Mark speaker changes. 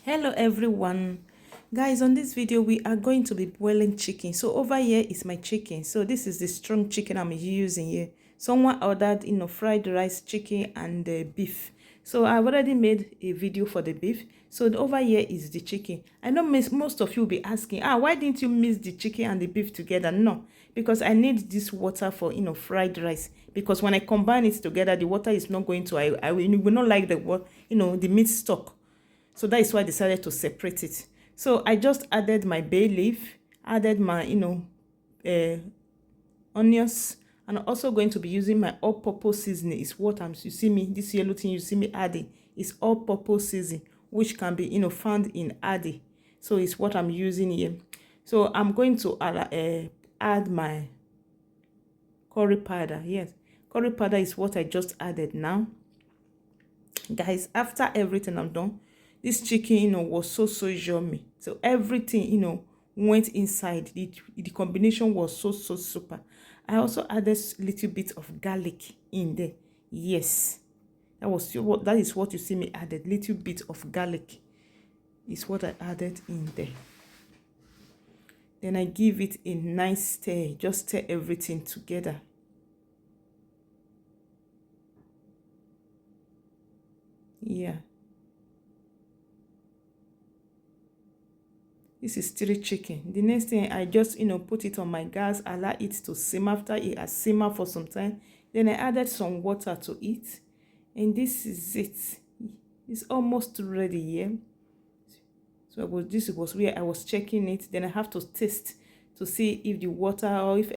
Speaker 1: Hello everyone, guys. On this video we are going to be boiling chicken. So over here is my chicken. So this is the strong chicken I'm using here. Someone ordered fried rice, chicken and beef. So I've already made a video for the beef. So over here is the chicken. I know most of you will be asking, why didn't you mix the chicken and the beef together? No, because I need this water for fried rice, because when I combine it together the water is not going to, I will not like the the meat stock. So that is why I decided to separate it. So I just added my bay leaf, added my onions, and I'm also going to be using my all-purpose seasoning. Is what you see me, this yellow thing you see me adding is all-purpose seasoning, which can be found in Aldi. So it's what I'm using here. So I'm going to add my curry powder. Yes, curry powder is what I just added now. Guys, after everything I'm done, this chicken was so yummy. So everything went inside. The combination was so super. I also added a little bit of garlic in there. Yes, that is what you see me added. Little bit of garlic is what I added in there. Then I give it a nice stir. Just stir everything together. Yeah, this is three chicken. The next thing, I just put it on my gas, allow it to simmer. After it has simmered for some time, then I added some water to it, and this is it. It's almost ready here. So this was where I was checking it. Then I have to taste to see if the water, or if